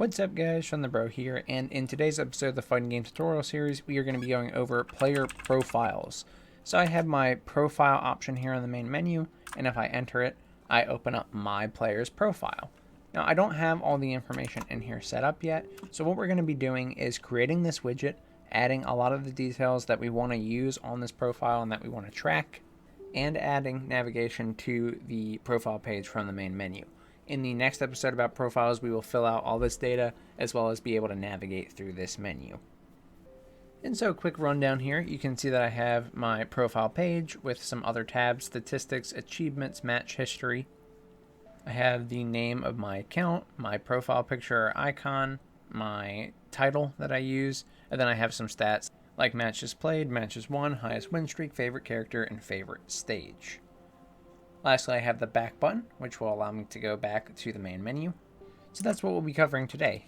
What's up guys, Shawnthebro here, and in today's episode of the Fighting Game Tutorial Series, we are going to be going over player profiles. So I have my profile option here on the main menu, and if I enter it, I open up my player's profile. Now I don't have all the information in here set up yet, so what we're going to be doing is creating this widget, adding a lot of the details that we want to use on this profile and that we want to track, and adding navigation to the profile page from the main menu. In the next episode about profiles, we will fill out all this data as well as be able to navigate through this menu. And so, quick rundown here, you can see that I have my profile page with some other tabs: statistics, achievements, match history. I have the name of my account, my profile picture or icon, my title that I use, and then I have some stats like matches played, matches won, highest win streak, favorite character, and favorite stage. Lastly, I have the back button, which will allow me to go back to the main menu. So that's what we'll be covering today.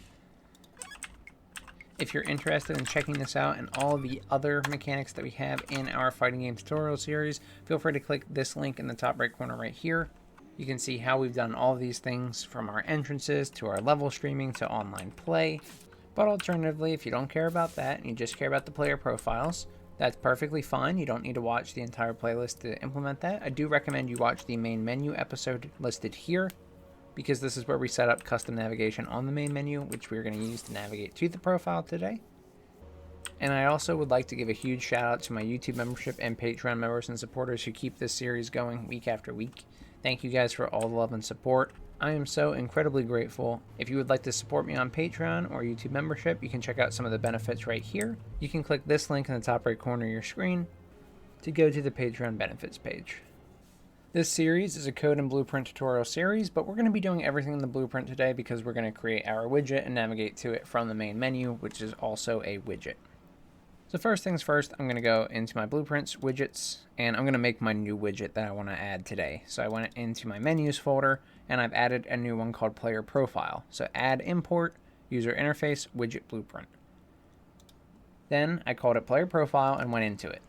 If you're interested in checking this out and all the other mechanics that we have in our Fighting Game Tutorial Series, feel free to click this link in the top right corner right here. You can see how we've done all of these things, from our entrances to our level streaming to online play. But alternatively, if you don't care about that and you just care about the player profiles, that's perfectly fine. You don't need to watch the entire playlist to implement that. I do recommend you watch the main menu episode listed here, because this is where we set up custom navigation on the main menu, which we're going to use to navigate to the profile today. And I also would like to give a huge shout out to my YouTube membership and Patreon members and supporters who keep this series going week after week. Thank you guys for all the love and support. I am so incredibly grateful. If you would like to support me on Patreon or YouTube membership, you can check out some of the benefits right here. You can click this link in the top right corner of your screen to go to the Patreon benefits page. This series is a code and blueprint tutorial series, but we're going to be doing everything in the blueprint today because we're going to create our widget and navigate to it from the main menu, which is also a widget. So first things first, I'm going to go into my blueprints, widgets, and I'm going to make my new widget that I want to add today. So I went into my menus folder and I've added a new one called player profile. So add import, user interface, widget blueprint. Then I called it player profile and went into it.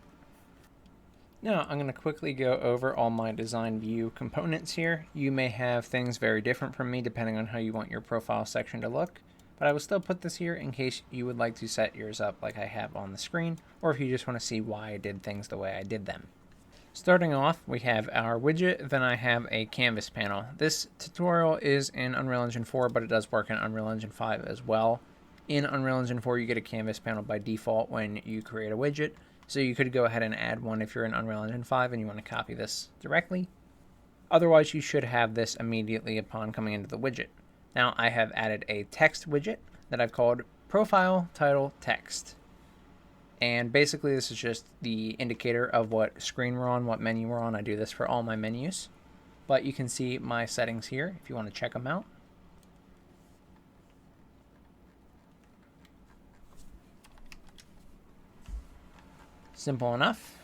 Now I'm going to quickly go over all my design view components here. You may have things very different from me depending on how you want your profile section to look, but I will still put this here in case you would like to set yours up like I have on the screen, or if you just want to see why I did things the way I did them. Starting off, we have our widget, then I have a canvas panel. This tutorial is in Unreal Engine 4, but it does work in Unreal Engine 5 as well. In Unreal Engine 4, you get a canvas panel by default when you create a widget, so you could go ahead and add one if you're in Unreal Engine 5 and you want to copy this directly. Otherwise, you should have this immediately upon coming into the widget. Now I have added a text widget that I've called profile title text. And basically this is just the indicator of what screen we're on, what menu we're on. I do this for all my menus. But you can see my settings here if you want to check them out. Simple enough.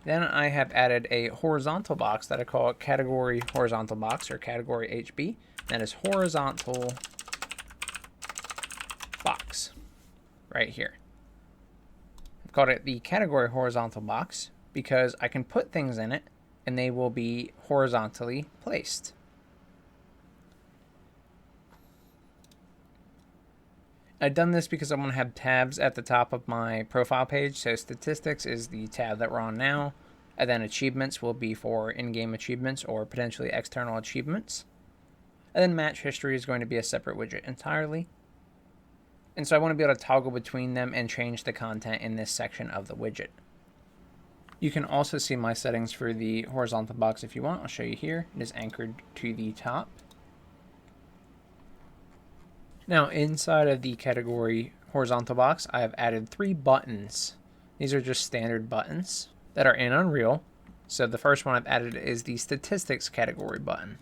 Then I have added a horizontal box that I call category horizontal box, or category HB. That is horizontal box right here. I've called it the category horizontal box because I can put things in it and they will be horizontally placed. I've done this because I want to have tabs at the top of my profile page. So statistics is the tab that we're on now, and then achievements will be for in-game achievements or potentially external achievements. And then match history is going to be a separate widget entirely. And so I want to be able to toggle between them and change the content in this section of the widget. You can also see my settings for the horizontal box if you want. I'll show you here. It is anchored to the top. Now inside of the category horizontal box, I have added 3 buttons. These are just standard buttons that are in Unreal. So the first one I've added is the statistics category button.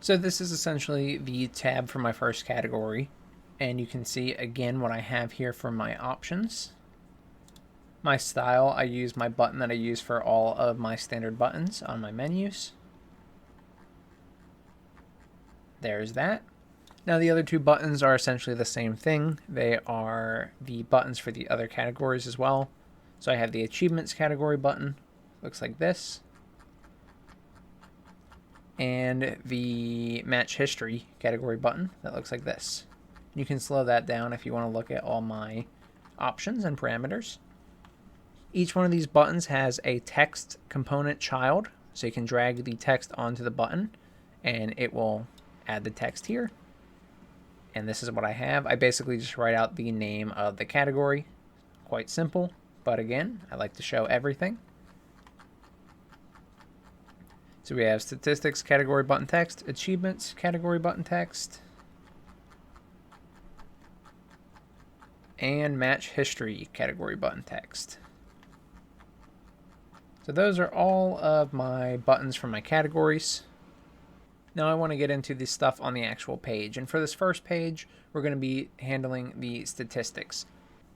So this is essentially the tab for my first category, and you can see again what I have here for my options. My style, I use my button that I use for all of my standard buttons on my menus. There's that. Now the other 2 buttons are essentially the same thing. They are the buttons for the other categories as well. So I have the achievements category button, looks like this. And the match history category button that looks like this. You can slow that down if you want to look at all my options and parameters. Each one of these buttons has a text component child, so you can drag the text onto the button and it will add the text here. And this is what I have. I basically just write out the name of the category. Quite simple, but again, I like to show everything. So we have statistics category button text, achievements category button text, and match history category button text. So those are all of my buttons from my categories. Now I want to get into the stuff on the actual page. And for this first page, we're going to be handling the statistics.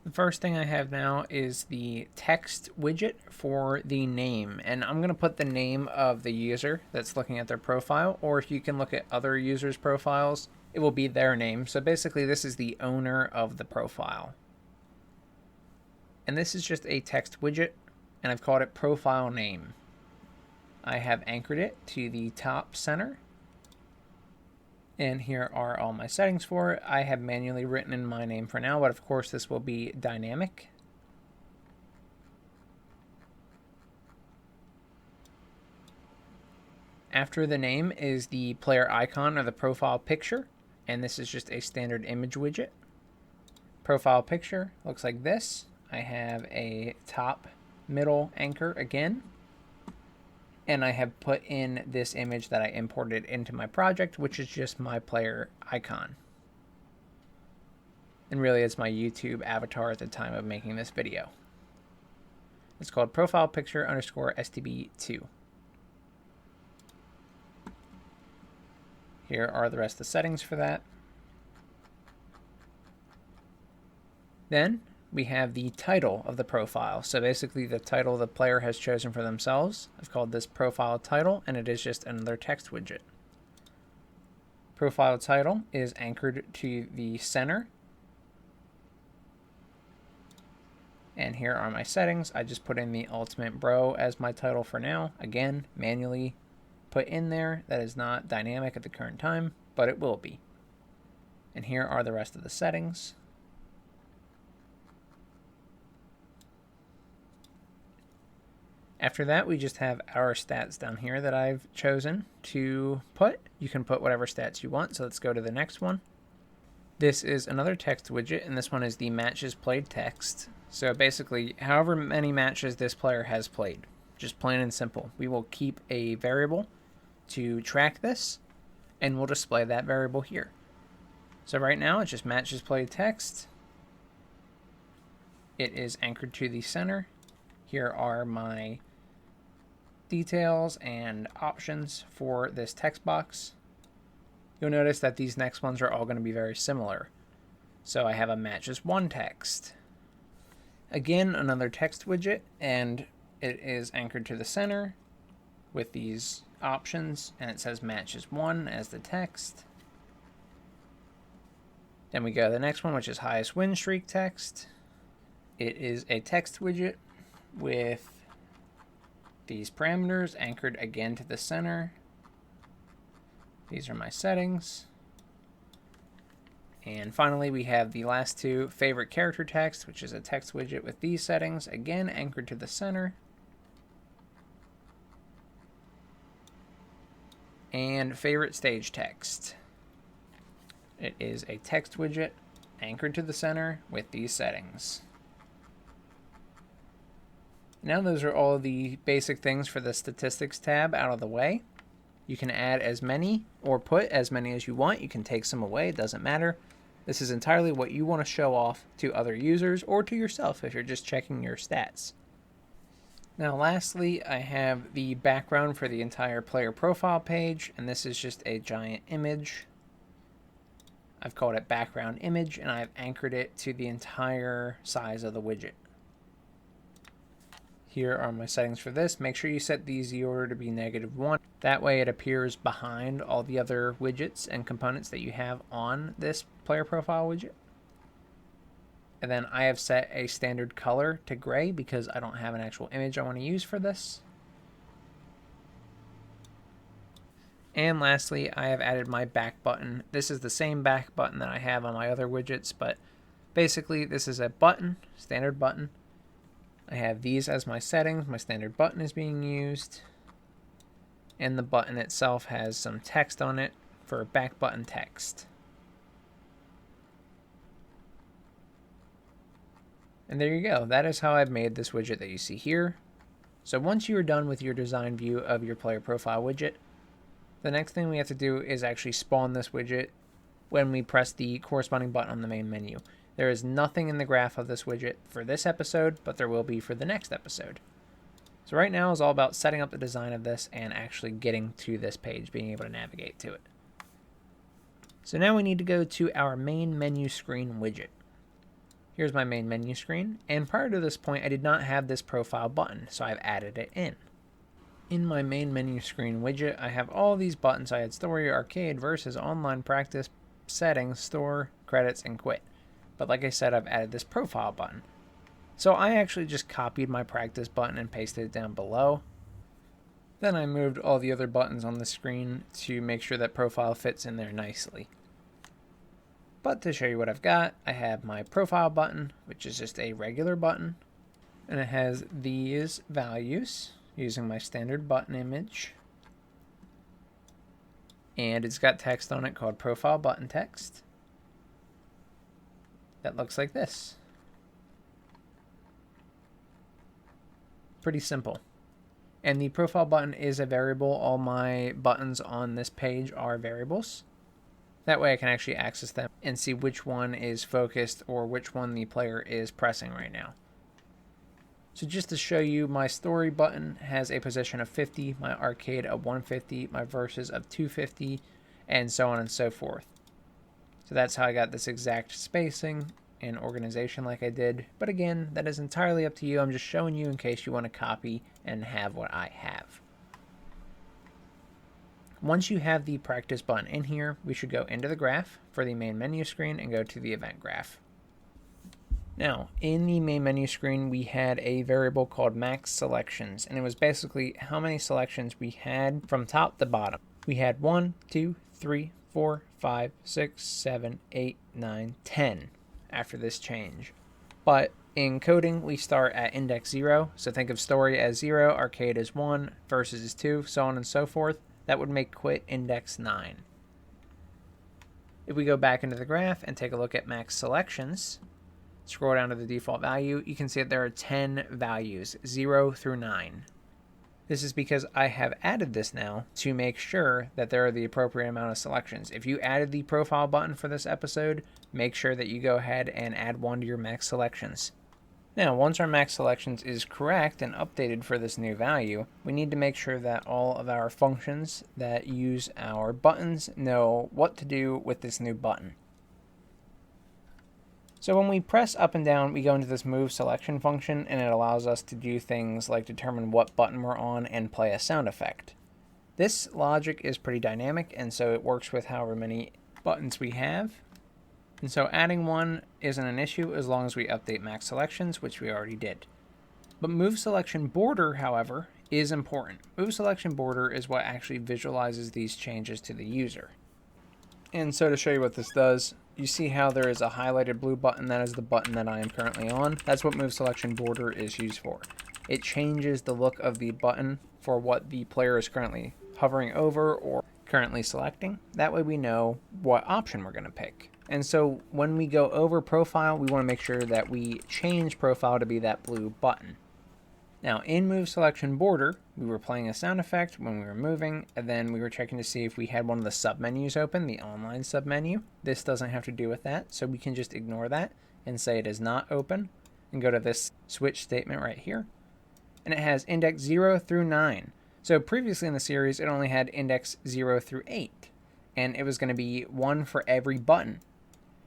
The first thing I have now is the text widget for the name. And I'm going to put the name of the user that's looking at their profile. Or if you can look at other users' profiles, it will be their name. So basically this is the owner of the profile. And this is just a text widget. And I've called it profile name. I have anchored it to the top center. And here are all my settings for it. I have manually written in my name for now, but of course this will be dynamic. After the name is the player icon or the profile picture, and this is just a standard image widget. Profile picture looks like this. I have a top middle anchor again. And I have put in this image that I imported into my project, which is just my player icon. And really it's my YouTube avatar at the time of making this video. It's called profile picture underscore STB2. Here are the rest of the settings for that. Then we have the title of the profile. So basically the title the player has chosen for themselves. I've called this profile title, and it is just another text widget. Profile title is anchored to the center. And here are my settings. I just put in the Ultimate Bro as my title for now. Again, manually put in there. That is not dynamic at the current time, but it will be. And here are the rest of the settings. After that, we just have our stats down here that I've chosen to put. You can put whatever stats you want, so let's go to the next one. This is another text widget, and this one is the matches played text. So basically, however many matches this player has played, just plain and simple. We will keep a variable to track this, and we'll display that variable here. So right now, it's just matches played text. It is anchored to the center. Here are my details and options for this text box. You'll notice that these next ones are all going to be very similar. So I have a matches one text. Again, another text widget, and it is anchored to the center with these options, and it says matches one as the text. Then we go to the next one, which is highest win streak text. It is a text widget with these parameters anchored again to the center. These are my settings. And finally, we have the last two, favorite character text, which is a text widget with these settings, again anchored to the center. And favorite stage text. It is a text widget anchored to the center with these settings. Now those are all the basic things for the statistics tab out of the way. You can add as many or put as many as you want. You can take some away, it doesn't matter. This is entirely what you want to show off to other users or to yourself if you're just checking your stats. Now lastly, I have the background for the entire player profile page, and this is just a giant image. I've called it background image, and I've anchored it to the entire size of the widget. Here are my settings for this. Make sure you set the Z order to be -1. That way it appears behind all the other widgets and components that you have on this player profile widget. And then I have set a standard color to gray because I don't have an actual image I want to use for this. And lastly, I have added my back button. This is the same back button that I have on my other widgets, but basically this is a button, standard button. I have these as my settings. My standard button is being used. And the button itself has some text on it for back button text. And there you go. That is how I've made this widget that you see here. So once you are done with your design view of your player profile widget, the next thing we have to do is actually spawn this widget when we press the corresponding button on the main menu. There is nothing in the graph of this widget for this episode, but there will be for the next episode. So right now is all about setting up the design of this and actually getting to this page, being able to navigate to it. So now we need to go to our main menu screen widget. Here's my main menu screen, and prior to this point I did not have this profile button, so I've added it in. In my main menu screen widget, I have all these buttons. I had story, arcade, versus, online, practice, settings, store, credits, and quit. But like I said, I've added this profile button. So I actually just copied my practice button and pasted it down below. Then I moved all the other buttons on the screen to make sure that profile fits in there nicely. But to show you what I've got, I have my profile button, which is just a regular button. And it has these values using my standard button image. And it's got text on it called profile button text. That looks like this. Pretty simple. And the profile button is a variable. All my buttons on this page are variables. That way I can actually access them and see which one is focused or which one the player is pressing right now. So just to show you, my story button has a position of 50, my arcade of 150, my versus of 250, and so on and so forth. So that's how I got this exact spacing and organization like I did. But again, that is entirely up to you. I'm just showing you in case you want to copy and have what I have. Once you have the practice button in here, we should go into the graph for the main menu screen and go to the event graph. Now, in the main menu screen, we had a variable called max selections, and it was basically how many selections we had from top to bottom. We had 1, 2, 3, 4, 5, 6, 7, 8, 9, 10 after this change. But in coding, we start at index 0, so think of story as 0, arcade as 1, versus is 2, so on and so forth. That would make quit index 9. If we go back into the graph and take a look at max selections, scroll down to the default value, you can see that there are 10 values, 0 through 9. This is because I have added this now to make sure that there are the appropriate amount of selections. If you added the profile button for this episode, make sure that you go ahead and add one to your max selections. Now, once our max selections is correct and updated for this new value, we need to make sure that all of our functions that use our buttons know what to do with this new button. So when we press up and down, we go into this move selection function, and it allows us to do things like determine what button we're on and play a sound effect. This logic is pretty dynamic, and so it works with however many buttons we have. And so adding one isn't an issue as long as we update max selections, which we already did. But move selection border, however, is important. Move selection border is what actually visualizes these changes to the user. And so to show you what this does, you see how there is a highlighted blue button. That is the button that I am currently on. That's what move selection border is used for. It changes the look of the button for what the player is currently hovering over or currently selecting. That way we know what option we're going to pick. And so when we go over profile, we want to make sure that we change profile to be that blue button. Now in move selection border, we were playing a sound effect when we were moving, and then we were checking to see if we had one of the submenus open, the online submenu. This doesn't have to do with that, so we can just ignore that and say it is not open and go to this switch statement right here. And it has index 0 through 9. So previously in the series, it only had index 0 through 8, and it was going to be 1 for every button.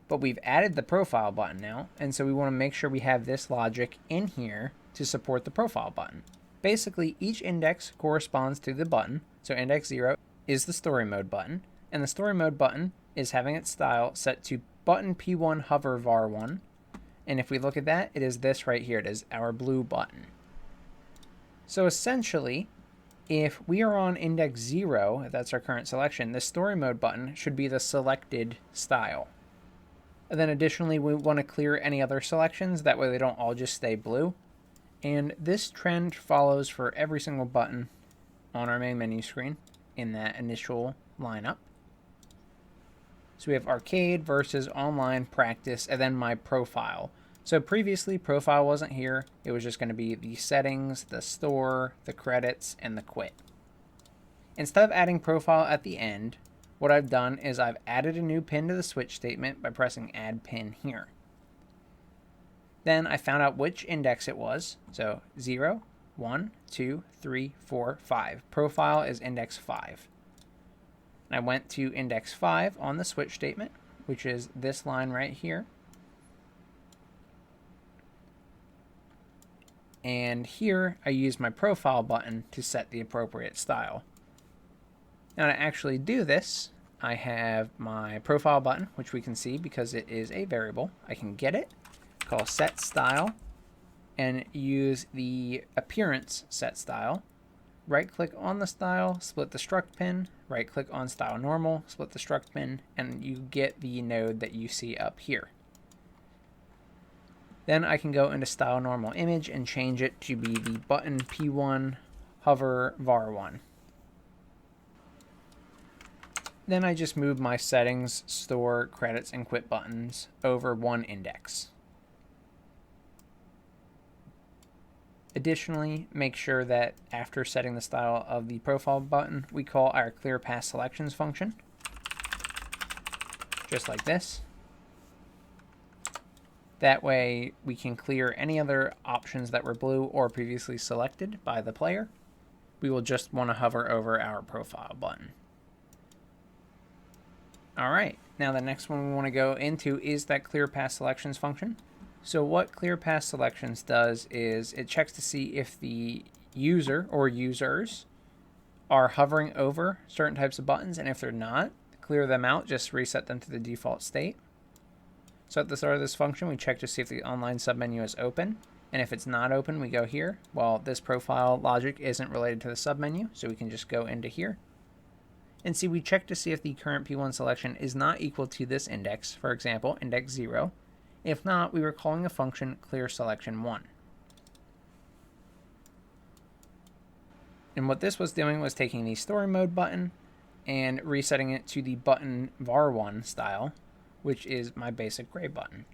But we've added the profile button now, and so we want to make sure we have this logic in here to support the profile button. Basically, each index corresponds to the button, so index 0 is the story mode button, and the story mode button is having its style set to button P1 hover var1, and if we look at that, it is this right here. It is our blue button. So essentially, If we are on index 0, if that's our current selection, the story mode button should be the selected style. And then additionally, we want to clear any other selections, that way they don't all just stay blue. And this trend follows for every single button on our main menu screen in that initial lineup. So we have arcade versus online, practice, and then my profile. So previously profile wasn't here. It was just going to be the settings, the store, the credits, and the quit. Instead of adding profile at the end, what I've done is I've added a new pin to the switch statement by pressing add pin here. Then I found out which index it was. So 0, 1, 2, 3, 4, 5. Profile is index 5. And I went to index 5 on the switch statement, which is this line right here. And here I use my profile button to set the appropriate style. Now to actually do this, I have my profile button, which we can see because it is a variable. I can get it, call set style, and use the appearance set style. Right click on the style, split the struct pin, right click on style normal, split the struct pin, and you get the node that you see up here. Then I can go into style normal image and change it to be the button P1 hover var1. Then I just move my settings, store, credits, and quit buttons over one index. Additionally, make sure that after setting the style of the profile button, we call our clear path selections function, just like this. That way we can clear any other options that were blue or previously selected by the player. We will just want to hover over our profile button. Alright, now the next one we want to go into is that clear path selections function. So what clear path selections does is it checks to see if the user or users are hovering over certain types of buttons, and if they're not, clear them out, just reset them to the default state. So at the start of this function, we check to see if the online submenu is open, and if it's not open, we go here. Well, this profile logic isn't related to the submenu, so we can just go into here. And see, we check to see if the current P1 selection is not equal to this index, for example, index 0. If not, we were calling a function clear selection 1. And what this was doing was taking the story mode button and resetting it to the button var1 style, which is my basic gray button.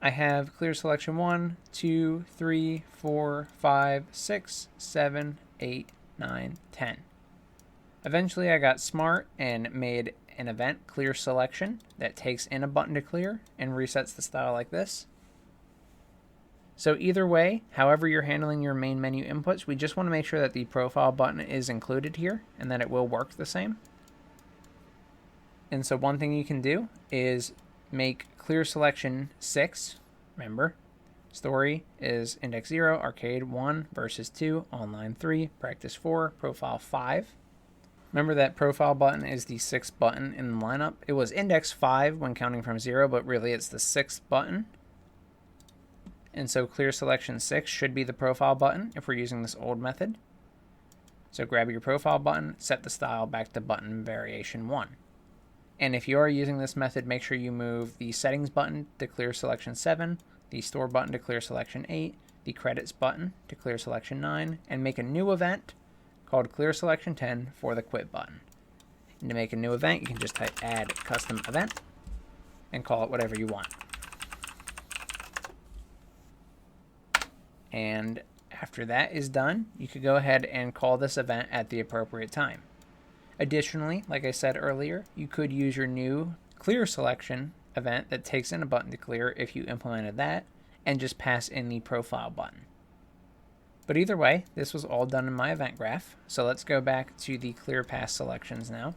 I have clear selection 1, 2, 3, 4, 5, 6, 7, 8, 9, 10. Eventually I got smart and made an event clear selection that takes in a button to clear and resets the style like this. So either way, however you're handling your main menu inputs, we just want to make sure that the profile button is included here and that it will work the same. And so one thing you can do is make clear selection 6. Remember, story is index 0, arcade 1, versus 2, online 3, practice 4, profile 5. Remember that profile button is the 6th button in the lineup. It was index 5 when counting from 0, but really it's the 6th button. And so clear selection 6 should be the profile button if we're using this old method. So grab your profile button, set the style back to button variation 1. And if you are using this method, make sure you move the settings button to clear selection 7, the store button to clear selection 8, the credits button to clear selection 9, and make a new event called clear selection 10 for the quit button. And to make a new event, you can just type add custom event and call it whatever you want. And after that is done, you could go ahead and call this event at the appropriate time. Additionally, like I said earlier, you could use your new clear selection event that takes in a button to clear if you implemented that, and just pass in the profile button. But either way, this was all done in my event graph. So let's go back to the clear path selections now,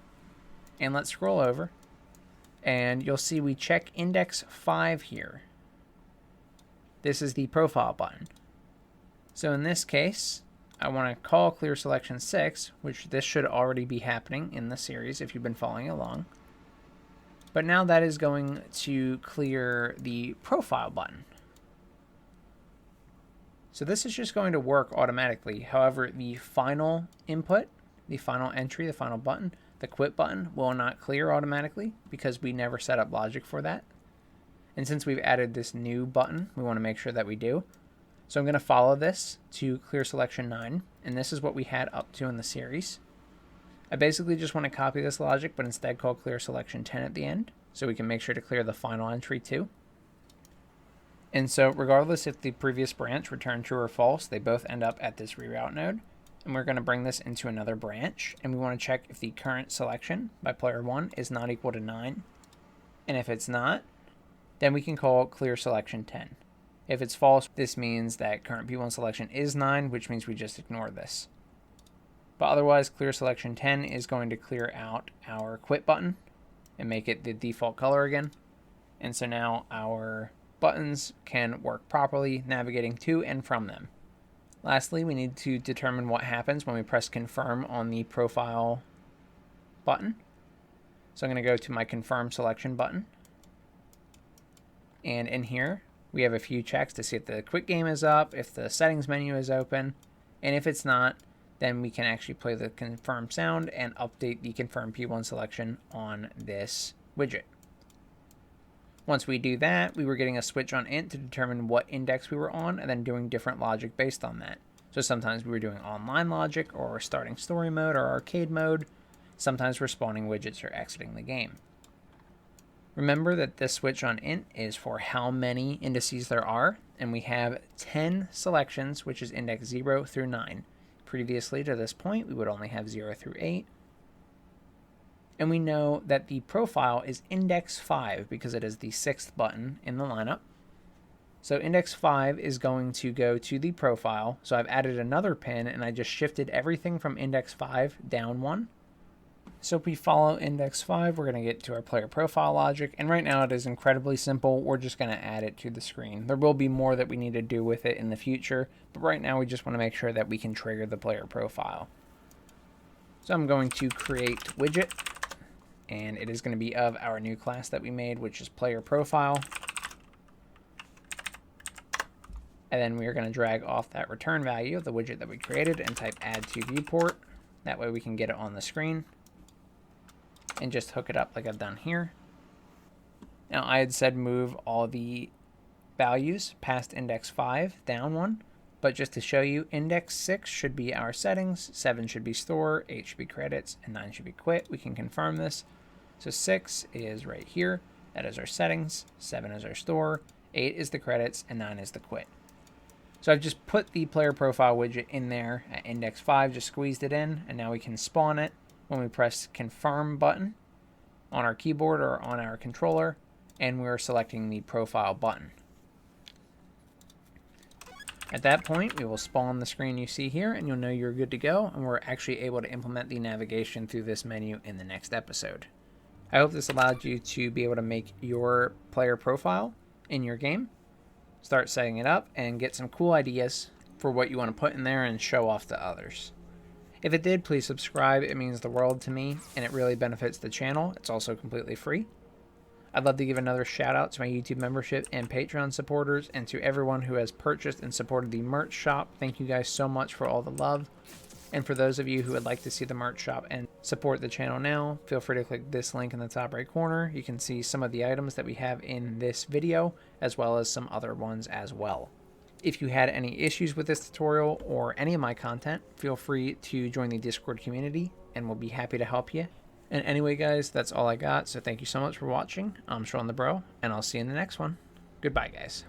and let's scroll over, and you'll see we check index 5 here. This is the profile button. So in this case, I want to call clear selection 6, which this should already be happening in the series if you've been following along. But now that is going to clear the profile button. So this is just going to work automatically. However, the final input, the final entry, the final button, the quit button will not clear automatically because we never set up logic for that. And since we've added this new button, we want to make sure that we do. So I'm going to follow this to clear selection 9, and this is what we had up to in the series. I basically just want to copy this logic, but instead call clear selection 10 at the end, so we can make sure to clear the final entry too. And so regardless if the previous branch returned true or false, they both end up at this reroute node. And we're going to bring this into another branch, and we want to check if the current selection by player 1 is not equal to 9. And if it's not, then we can call clear selection 10. If it's false, this means that current P1 selection is 9, which means we just ignore this. But otherwise, clear selection 10 is going to clear out our quit button and make it the default color again. And so now our buttons can work properly, navigating to and from them. Lastly, we need to determine what happens when we press confirm on the profile button. So I'm going to go to my confirm selection button. And in here, we have a few checks to see if the quick game is up, if the settings menu is open, and if it's not, then we can actually play the confirm sound and update the confirm P1 selection on this widget. Once we do that, we were getting a switch on int to determine what index we were on and then doing different logic based on that. So sometimes we were doing online logic or starting story mode or arcade mode. Sometimes we're spawning widgets or exiting the game. Remember that this switch on int is for how many indices there are, and we have 10 selections, which is index 0 through 9. Previously to this point, we would only have 0 through 8. And we know that the profile is index 5 because it is the 6th button in the lineup. So index 5 is going to go to the profile. So I've added another pin and I just shifted everything from index 5 down 1. So if we follow index 5, we're going to get to our player profile logic. And right now it is incredibly simple. We're just going to add it to the screen. There will be more that we need to do with it in the future. But right now we just want to make sure that we can trigger the player profile. So I'm going to create widget. And it is going to be of our new class that we made, which is player profile. And then we are going to drag off that return value of the widget that we created and type add to viewport. That way we can get it on the screen. And just hook it up like I've done here. Now I had said move all the values past index 5 down 1. But just to show you, index 6 should be our settings, 7 should be store, 8 should be credits, and 9 should be quit. We can confirm this. So 6 is right here. That is our settings. 7 is our store. 8 is the credits, and 9 is the quit. So I've just put the player profile widget in there at index 5, just squeezed it in, and now we can spawn it when we press confirm button on our keyboard or on our controller, and we're selecting the profile button. At that point, we will spawn the screen you see here, and you'll know you're good to go, and we're actually able to implement the navigation through this menu in the next episode. I hope this allowed you to be able to make your player profile in your game, start setting it up, and get some cool ideas for what you want to put in there and show off to others. If it did, please subscribe. It means the world to me, and it really benefits the channel. It's also completely free. I'd love to give another shout out to my YouTube membership and Patreon supporters, and to everyone who has purchased and supported the merch shop. Thank you guys so much for all the love. And for those of you who would like to see the merch shop and support the channel now, feel free to click this link in the top right corner. You can see some of the items that we have in this video, as well as some other ones as well. If you had any issues with this tutorial or any of my content, feel free to join the Discord community, and we'll be happy to help you. And anyway, guys, that's all I got. So thank you so much for watching. I'm Shawnthebro, and I'll see you in the next one. Goodbye, guys.